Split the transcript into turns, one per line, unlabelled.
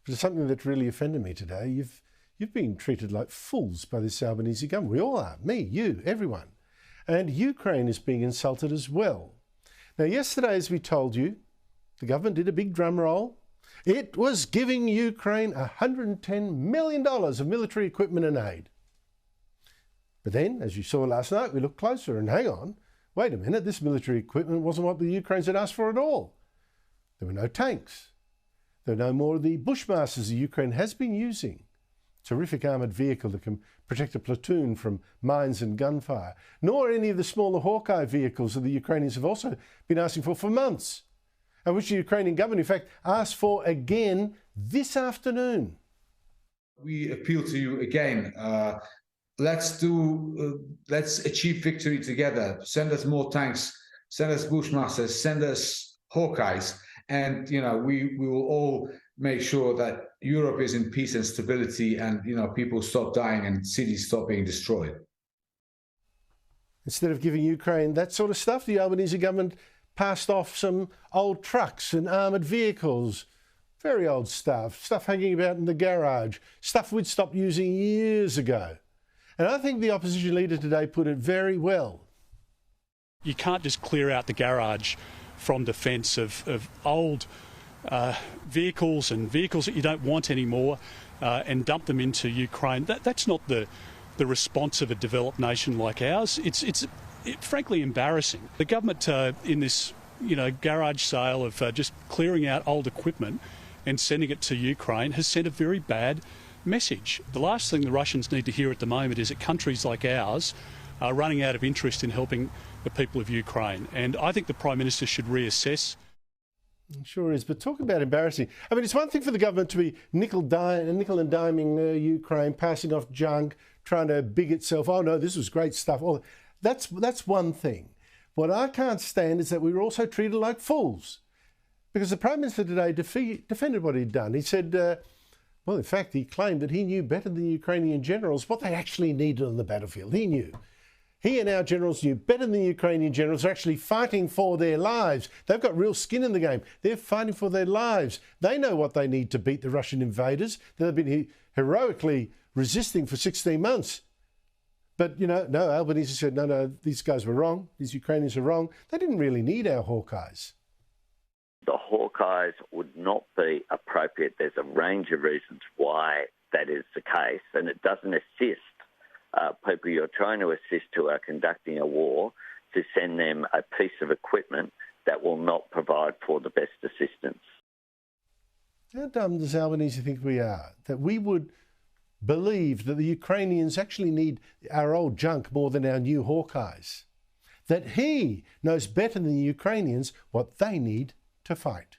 But something that really offended me today, you've been treated like fools by this Albanese government. We all are, me, you, everyone. And Ukraine is being insulted as well. Now, yesterday, as we told you, the government did a big drum roll. It was giving Ukraine $110 million of military equipment and aid. But then, as you saw last night, we looked closer and hang on, wait a minute, this military equipment wasn't what the Ukrainians had asked for at all. There were no tanks. There were no more of the Bushmasters the Ukraine has been using. Terrific armoured vehicle that can protect a platoon from mines and gunfire. Nor any of the smaller Hawkeis vehicles that the Ukrainians have also been asking for months. And which the Ukrainian government, in fact, asked for again this afternoon.
We appeal to you again. Let's achieve victory together. Send us more tanks, send us Bushmasters, send us Hawkeis, and we will all make sure that Europe is in peace and stability, and people stop dying and cities stop being destroyed.
Instead of giving Ukraine that sort of stuff, the Albanese government passed off some old trucks and armoured vehicles. Very old stuff hanging about in the garage, stuff we'd stopped using years ago. And I think the opposition leader today put it very well.
You can't just clear out the garage from defence of old vehicles and vehicles that you don't want anymore and dump them into Ukraine. That's not the response of a developed nation like ours. It's frankly embarrassing. The government in this garage sale of just clearing out old equipment and sending it to Ukraine has sent a very bad message. The last thing the Russians need to hear at the moment is that countries like ours are running out of interest in helping the people of Ukraine. And I think the Prime Minister should reassess.
It sure is, but talk about embarrassing. I mean, it's one thing for the government to be nickel and diming Ukraine, passing off junk, trying to big itself. Oh no, this was great stuff. Oh, that's one thing. What I can't stand is that we were also treated like fools. Because the Prime Minister today defended what he'd done. He said, well, in fact, he claimed that he knew better than the Ukrainian generals what they actually needed on the battlefield. He knew. He and our generals knew better than the Ukrainian generals are actually fighting for their lives. They've got real skin in the game. They're fighting for their lives. They know what they need to beat the Russian invaders that have been heroically resisting for 16 months. But, no, Albanese said, no, these guys were wrong. These Ukrainians are wrong. They didn't really need our Hawkeis.
The Hawkeis would not be appropriate. There's a range of reasons why that is the case, and it doesn't assist people you're trying to assist who are conducting a war to send them a piece of equipment that will not provide for the best assistance.
How dumb does Albanese think we are? That we would believe that the Ukrainians actually need our old junk more than our new Hawkeis? That he knows better than the Ukrainians what they need to fight.